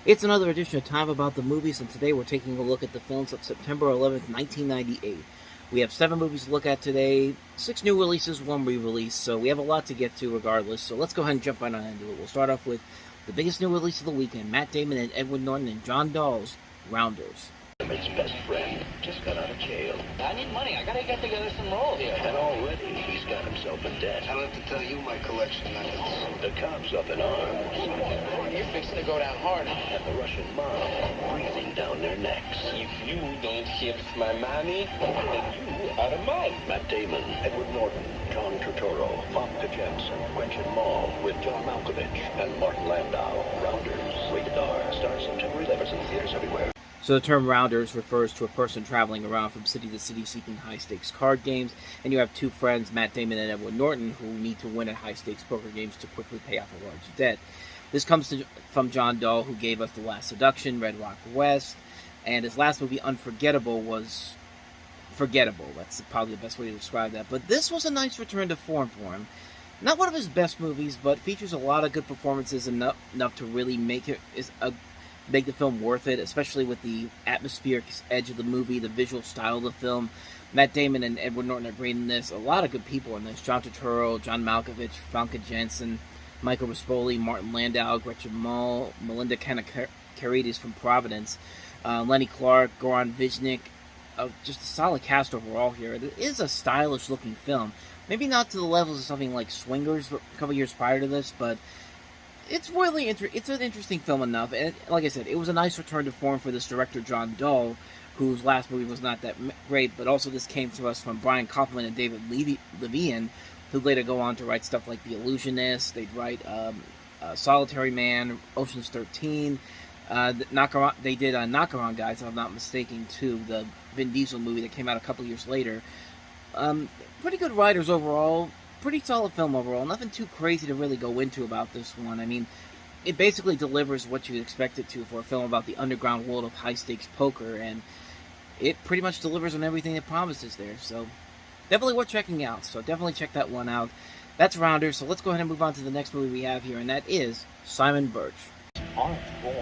It's another edition of Time About the Movies, and today we're taking a look at the films of September 11th, 1998. We have 7 movies to look at today, 6 new releases, 1 re-release, so we have a lot to get to regardless, so let's go ahead and jump right on into it. We'll start off with the biggest new release of the weekend, Matt Damon and Edward Norton and John Dahl's Rounders. His best friend just got out of jail. I need money. I gotta get together some roles. And already he's got himself in debt. I don't have to tell you my collection methods. The cops up in arms. You're fixing to go down hard. And the Russian mob breathing down their necks. If you don't give my money, then you are mine. Matt Damon, Edward Norton, John Turturro, Famke Janssen, Gretchen Mol, with John Malkovich and Martin Landau. Rounders, rated R, stars September 11th in theaters everywhere. So the term Rounders refers to a person traveling around from city to city seeking high-stakes card games, and you have 2 friends, Matt Damon and Edward Norton, who need to win at high-stakes poker games to quickly pay off a large debt. This comes from John Dahl, who gave us The Last Seduction, Red Rock West, and his last movie, Unforgettable, was forgettable. That's probably the best way to describe that. But this was a nice return to form for him. Not one of his best movies, but features a lot of good performances, enough to really make the film worth it, especially with the atmospheric edge of the movie, the visual style of the film. Matt Damon and Edward Norton are great in this. A lot of good people in this. John Turturro, John Malkovich, Famke Janssen, Michael Rispoli, Martin Landau, Gretchen Mol, Melinda Carides from Providence, Lenny Clark, Goran Viznik. Just a solid cast overall here. It is a stylish-looking film. Maybe not to the levels of something like Swingers a couple years prior to this, but it's really it's an interesting film enough, and like I said, it was a nice return to form for this director, John Dahl, whose last movie was not that great, but also this came to us from Brian Kaufman and David Levian, who later go on to write stuff like The Illusionist. They'd write Solitary Man, Ocean's 13, they did Knockaround Guys, if I'm not mistaken, too, the Vin Diesel movie that came out a couple years later. Pretty good writers overall. Pretty solid film overall. Nothing too crazy to really go into about this one. I mean, it basically delivers what you expect it to for a film about the underground world of high-stakes poker, and it pretty much delivers on everything it promises there. So, definitely worth checking out. So, definitely check that one out. That's Rounders, so let's go ahead and move on to the next movie we have here, and that is Simon Birch. Aren't born.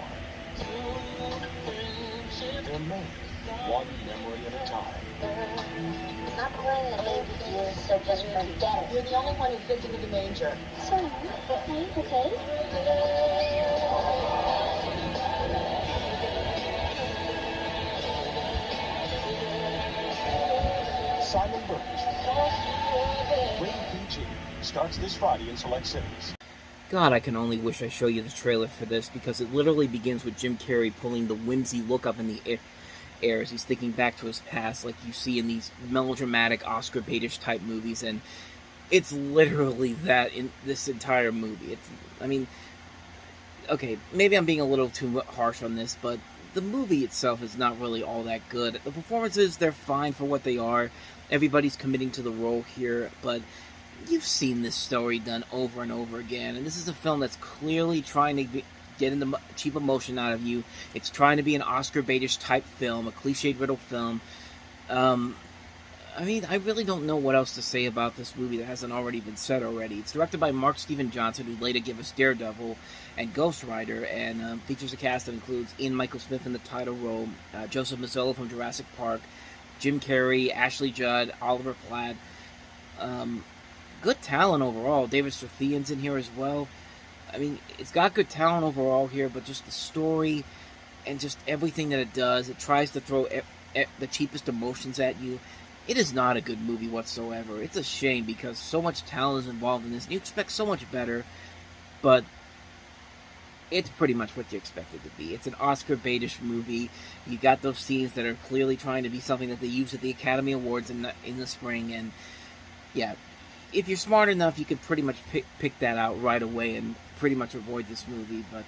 They're made, one memory at a time. Not playing the game with you, so just forget it. You're the only one who fits into the manger. Sorry, okay? Simon Birch. Rated PG. Starts this Friday in select cities. God, I can only wish I show you the trailer for this, because it literally begins with Jim Carrey pulling the whimsy look up in the air as he's thinking back to his past, like you see in these melodramatic Oscar baitish type movies, and it's literally that in this entire movie. Okay, maybe I'm being a little too harsh on this, but the movie itself is not really all that good. The performances, they're fine for what they are. Everybody's committing to the role here, but you've seen this story done over and over again, and this is a film that's clearly trying to getting the cheap emotion out of you. It's trying to be an Oscar baitish type film, a cliched riddle film. I mean, I really don't know what else to say about this movie that hasn't already been said already. It's directed by Mark Steven Johnson, who later gave us Daredevil and Ghost Rider, and features a cast that includes Ian Michael Smith in the title role, Joseph Mazzola from Jurassic Park, Jim Carrey, Ashley Judd, Oliver Platt. Good talent overall. David Strathairn's in here as well. I mean, it's got good talent overall here, but just the story and just everything that it does, it tries to throw the cheapest emotions at you. It is not a good movie whatsoever. It's a shame, because so much talent is involved in this, and you expect so much better, but it's pretty much what you expect it to be. It's an Oscar baitish movie. You got those scenes that are clearly trying to be something that they use at the Academy Awards in the spring, and yeah, if you're smart enough, you could pretty much pick that out right away and pretty much avoid this movie, but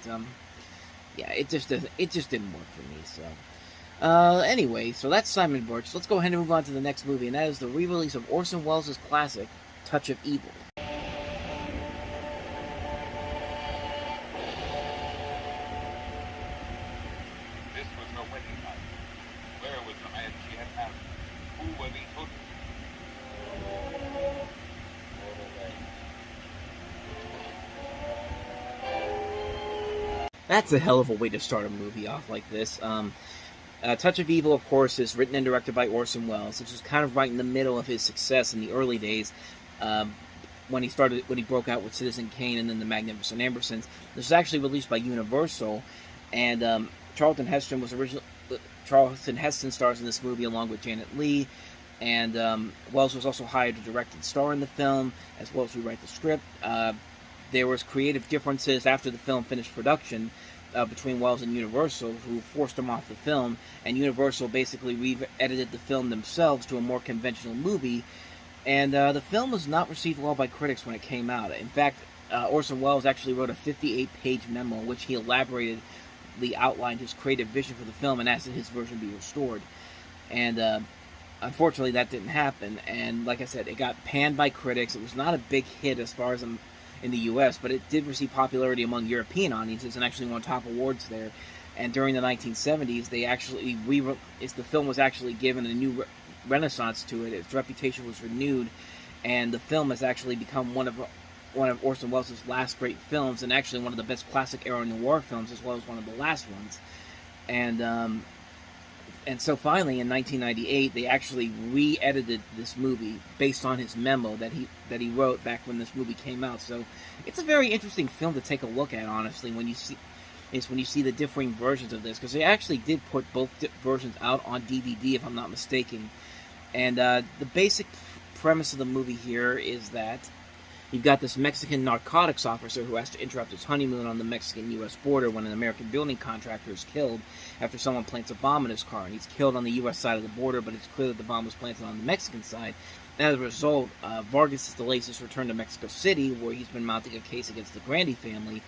yeah, it just didn't work for me. So anyway, so that's Simon Birch. Let's go ahead and move on to the next movie, and that is the re-release of Orson Welles' classic Touch of Evil. This was her wedding night. Where was the man she had married? Who were these hoodlums? That's a hell of a way to start a movie off like this. Touch of Evil, of course, is written and directed by Orson Welles, which was kind of right in the middle of his success in the early days, when he broke out with Citizen Kane and then The Magnificent Ambersons. This was actually released by Universal, and Charlton Heston stars in this movie along with Janet Leigh, and Welles was also hired to direct and star in the film, as well as rewrite the script. There was creative differences after the film finished production between Welles and Universal, who forced him off the film, and Universal basically re-edited the film themselves to a more conventional movie, and the film was not received well by critics when it came out. In fact, Orson Welles actually wrote a 58-page memo in which he outlined his creative vision for the film and asked that his version be restored. And unfortunately, that didn't happen, and like I said, it got panned by critics. It was not a big hit as far as in the U.S., but it did receive popularity among European audiences and actually won top awards there. And during the 1970s, the film was actually given a new renaissance to it. Its reputation was renewed, and the film has actually become one of Orson Welles' last great films, and actually one of the best classic era noir films, as well as one of the last ones. And so finally, in 1998, they actually re-edited this movie based on his memo that he wrote back when this movie came out. So it's a very interesting film to take a look at, honestly, when you see the differing versions of this, because they actually did put both versions out on DVD, if I'm not mistaken. And the basic premise of the movie here is that you've got this Mexican narcotics officer who has to interrupt his honeymoon on the Mexican-U.S. border when an American building contractor is killed after someone plants a bomb in his car. And he's killed on the U.S. side of the border, but it's clear that the bomb was planted on the Mexican side. And as a result, Vargas delays his return to Mexico City, where he's been mounting a case against the Grandy family,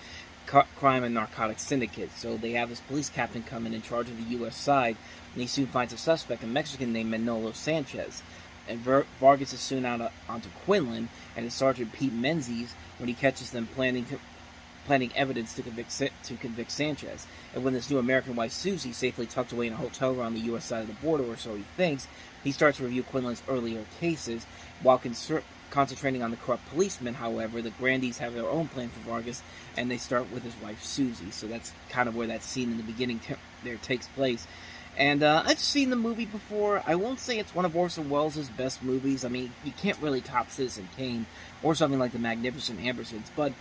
crime and narcotics syndicate. So they have this police captain come in charge of the U.S. side, and he soon finds a suspect, a Mexican named Manolo Sanchez. And Vargas is soon onto Quinlan and his Sergeant Pete Menzies when he catches them planning evidence to convict Sanchez. And when this new American wife, Susie, safely tucked away in a hotel room on the U.S. side of the border, or so he thinks, he starts to review Quinlan's earlier cases. While concentrating on the corrupt policemen, however, the Grandys have their own plan for Vargas, and they start with his wife, Susie. So that's kind of where that scene in the beginning there takes place. And I've seen the movie before. I won't say it's one of Orson Welles' best movies. I mean, you can't really top Citizen Kane or something like The Magnificent Ambersons, but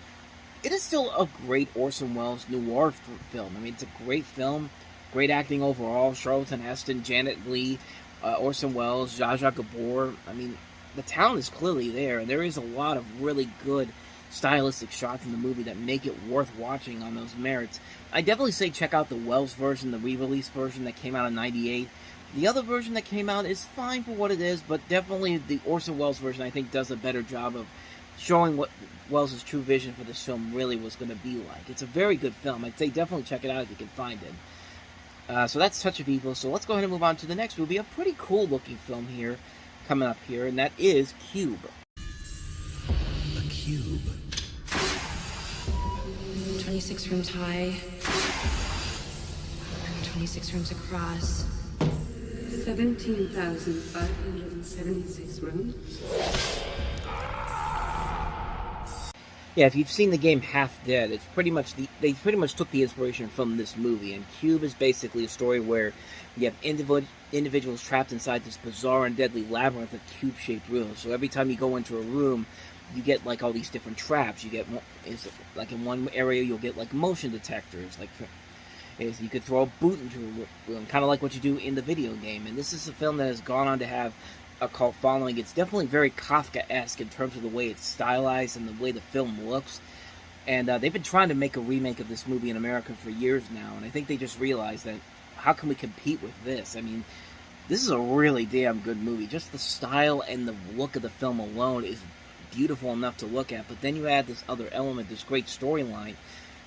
it is still a great Orson Welles noir film. I mean, it's a great film, great acting overall. Charlton Heston, Janet Leigh, Orson Welles, Zsa Zsa Gabor. I mean, the talent is clearly there, and there is a lot of really good stylistic shots in the movie that make it worth watching on those merits. I definitely say check out the Welles version, the re-release version that came out in '98. The other version that came out is fine for what it is, but definitely the Orson Welles version, I think, does a better job of showing what Welles' true vision for this film really was going to be like. It's a very good film. I'd say definitely check it out if you can find it. So that's Touch of Evil. So let's go ahead and move on to the next movie. A pretty cool looking film here, coming up here, and that is Cube. A cube. 26 rooms high, 26 rooms across. 17,576 rooms. Yeah, if you've seen the game Half Dead, it's pretty much they pretty much took the inspiration from this movie. And Cube is basically a story where you have individuals trapped inside this bizarre and deadly labyrinth of cube-shaped rooms. So every time you go into a room, you get like all these different traps. You get like in one area you'll get like motion detectors, like you could throw a boot into a room, kind of like what you do in the video game. And this is a film that has gone on to have a cult following. It's definitely very Kafka-esque in terms of the way it's stylized and the way the film looks. And they've been trying to make a remake of this movie in America for years now, and I think they just realized that how can we compete with this? I mean, this is a really damn good movie. Just the style and the look of the film alone is beautiful enough to look at, but then you add this other element, this great storyline,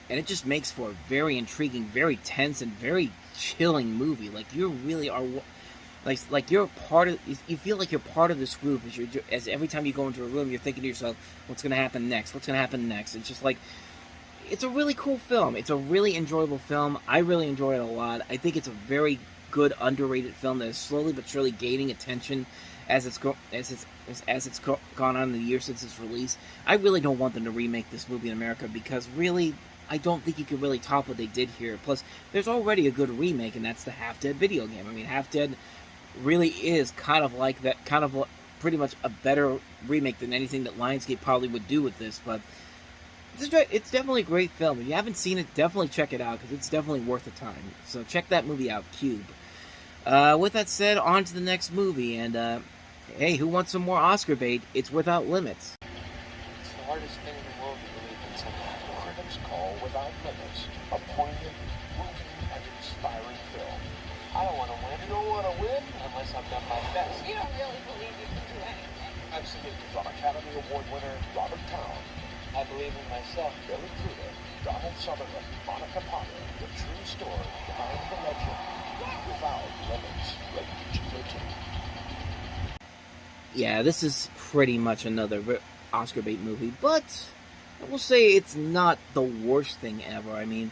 and it just makes for a very intriguing, very tense, and very chilling movie. Like, you really are, like you're part of, you feel like you're part of this group as every time you go into a room, you're thinking to yourself, what's going to happen next? What's going to happen next? It's just like, it's a really cool film. It's a really enjoyable film. I really enjoy it a lot. I think it's a very good, underrated film that is slowly but surely gaining attention as it's gone on in the year since its release. I really don't want them to remake this movie in America because really, I don't think you can really top what they did here. Plus, there's already a good remake, and that's the Half Dead video game. I mean, Half Dead really is kind of like that, kind of pretty much a better remake than anything that Lionsgate probably would do with this. But it's definitely a great film. If you haven't seen it, definitely check it out, because it's definitely worth the time. So check that movie out, Cube. With that said, on to the next movie, and hey, who wants some more Oscar bait? It's Without Limits. It's the hardest thing in the world to believe in something. Critics call Without Limits a poignant, moving, and inspiring film. I don't want to win. You don't want to win unless I've done my best. You don't really believe you can do anything. Absolutely. From Academy Award winner Robert Towne. I believe in myself. Billy Crudup, Donald Sutherland, Monica Potter, the true story behind the legend. Without Limits, rated PG-13. Yeah, this is pretty much another Oscar bait movie, but I will say it's not the worst thing ever. I mean,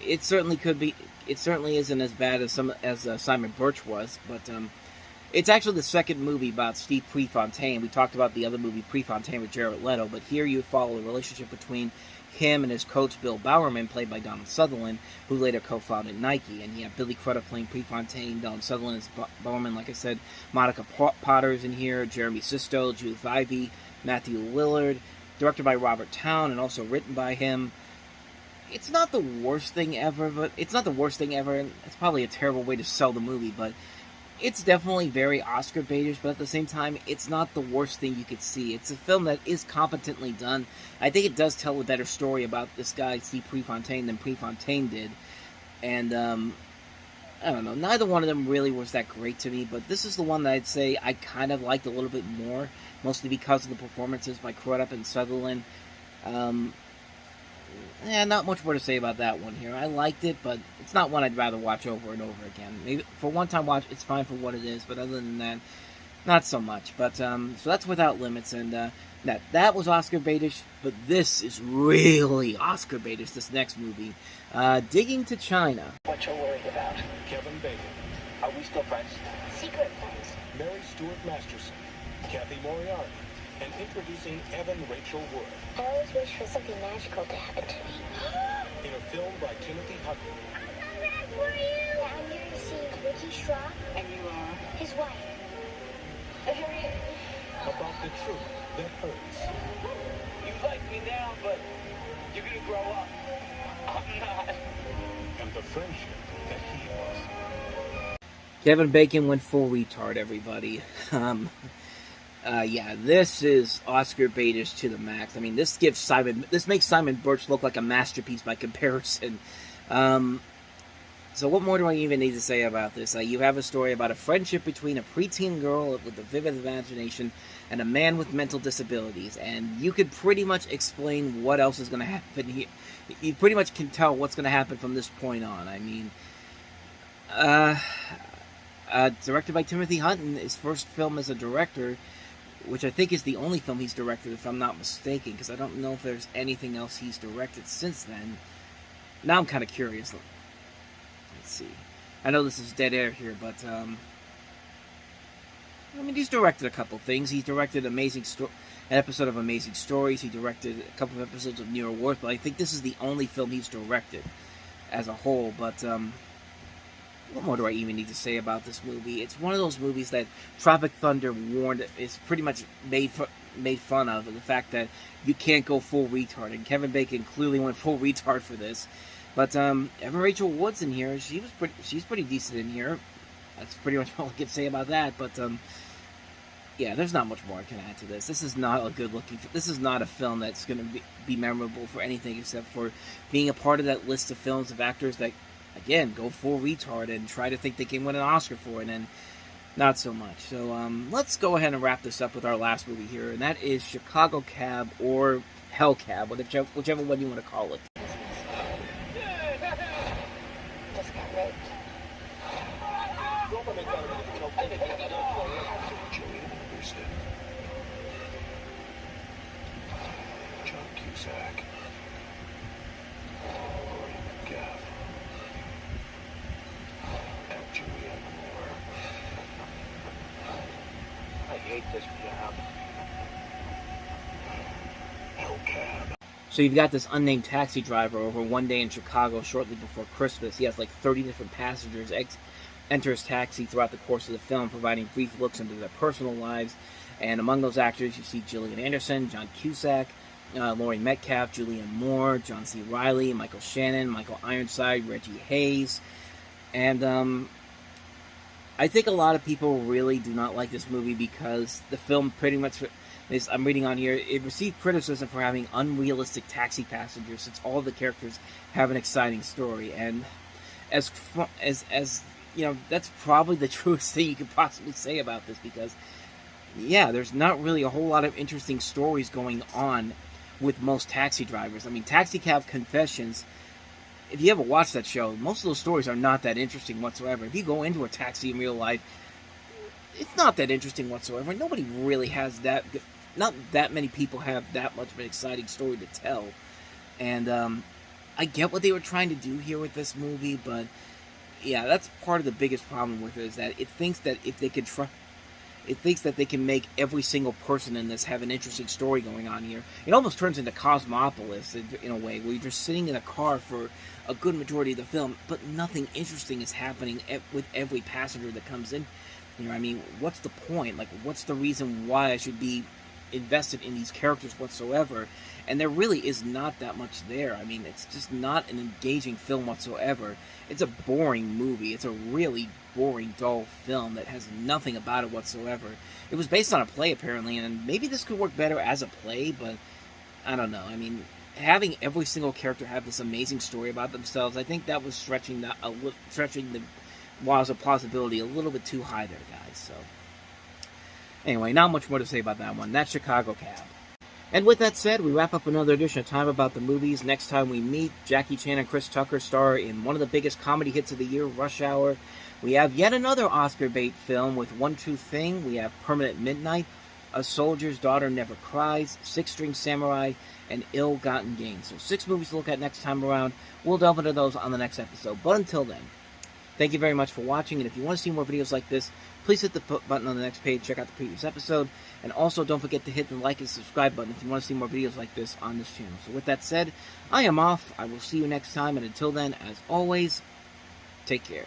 it certainly could be. It certainly isn't as bad as Simon Birch was, but it's actually the second movie about Steve Prefontaine. We talked about the other movie, Prefontaine, with Jared Leto, but here you follow the relationship between him and his coach, Bill Bowerman, played by Donald Sutherland, who later co-founded Nike. And you have Billy Crudup playing Prefontaine, Donald Sutherland is Bowerman, like I said, Monica Potter is in here, Jeremy Sisto, Judith Ivey, Matthew Lillard, directed by Robert Towne, and also written by him. It's not the worst thing ever, and it's probably a terrible way to sell the movie, but it's definitely very Oscar baitish, but at the same time, it's not the worst thing you could see. It's a film that is competently done. I think it does tell a better story about this guy, Steve Prefontaine, than Prefontaine did. And, I don't know, neither one of them really was that great to me, but this is the one that I'd say I kind of liked a little bit more, mostly because of the performances by Crudup and Sutherland. Not much more to say about that one here. I liked it, but it's not one I'd rather watch over and over again. Maybe for one-time watch, it's fine for what it is, but other than that, not so much. But so that's Without Limits, and that was Oscar baitish, but this is really Oscar baitish. This next movie, Digging to China. What you're worried about? Kevin Bacon, Are we still friends? Secret friends. Mary Stuart Masterson, Kathy Moriarty, and introducing Evan Rachel Wood. I always wish for something magical to happen to me. In a film by Timothy Hutton. I'm coming back for you! Yeah, I'm here to see Ricky Straw. And you are? His wife. About the truth that hurts. You like me now, but you're gonna grow up. I'm not. And the friendship that heals. Kevin Bacon went full retard, everybody. This is Oscar baitish to the max. I mean, this makes Simon Birch look like a masterpiece by comparison. So what more do I even need to say about this? You have a story about a friendship between a preteen girl with a vivid imagination and a man with mental disabilities, and you could pretty much explain what else is going to happen here. You pretty much can tell what's going to happen from this point on. I mean, directed by Timothy Hutton, his first film as a director, which I think is the only film he's directed, if I'm not mistaken, because I don't know if there's anything else he's directed since then. Now I'm kind of curious. Let's see. I know this is dead air here, but, I mean, he's directed a couple things. He directed an episode of Amazing Stories. He directed a couple of episodes of New York Worth, but I think this is the only film he's directed as a whole. But, what more do I even need to say about this movie? It's one of those movies that Tropic Thunder warned is pretty much made fun of, and the fact that you can't go full retard, and Kevin Bacon clearly went full retard for this. But Evan Rachel Wood's in here. She's pretty decent in here. That's pretty much all I can say about that. But yeah, there's not much more I can add to this. This is not a good-looking. This is not a film that's going to be memorable for anything except for being a part of that list of films of actors that, again, go full retard and try to think they can win an Oscar for it, and not so much. So let's go ahead and wrap this up with our last movie here, and that is Chicago Cab or Hellcab, whichever one you want to call it. Just got raped. John Cusack. Gaff. And Julianne Moore. I hate this job. Hellcab. So you've got this unnamed taxi driver over one day in Chicago shortly before Christmas. He has like 30 different passengers enter his taxi throughout the course of the film, providing brief looks into their personal lives. And among those actors, you see Gillian Anderson, John Cusack, Laurie Metcalf, Julianne Moore, John C. Reilly, Michael Shannon, Michael Ironside, Reggie Hayes. And I think a lot of people really do not like this movie because the film pretty much... I'm reading on here, it received criticism for having unrealistic taxi passengers since all of the characters have an exciting story. And as you know, that's probably the truest thing you could possibly say about this because, yeah, there's not really a whole lot of interesting stories going on with most taxi drivers. I mean, Taxi Cab Confessions, if you ever watch that show, most of those stories are not that interesting whatsoever. If you go into a taxi in real life, it's not that interesting whatsoever. Nobody really has that... Not that many people have that much of an exciting story to tell. And I get what they were trying to do here with this movie, but yeah, that's part of the biggest problem with it, is that it thinks that if they could it thinks that they can make every single person in this have an interesting story going on here. It almost turns into Cosmopolis in a way, where you're just sitting in a car for a good majority of the film, but nothing interesting is happening with every passenger that comes in. You know, I mean, what's the point? Like, what's the reason why I should be invested in these characters whatsoever? And there really is not that much there. I mean, it's just not an engaging film whatsoever. It's a boring movie. It's a really boring, dull film that has nothing about it whatsoever. It was based on a play, apparently, and maybe this could work better as a play, but I don't know. I mean, having every single character have this amazing story about themselves, I think that was stretching the walls of plausibility a little bit too high there, guys. So anyway, not much more to say about that one. That's Chicago Cab. And with that said, we wrap up another edition of Time About the Movies. Next time we meet, Jackie Chan and Chris Tucker star in one of the biggest comedy hits of the year, Rush Hour. We have yet another Oscar bait film with One True Thing. We have Permanent Midnight, A Soldier's Daughter Never Cries, Six String Samurai, and Ill-Gotten Gains. So 6 movies to look at next time around. We'll delve into those on the next episode. But until then, thank you very much for watching, and if you want to see more videos like this, please hit the button on the next page, check out the previous episode, and also don't forget to hit the like and subscribe button if you want to see more videos like this on this channel. So with that said, I am off. I will see you next time, and until then, as always, take care.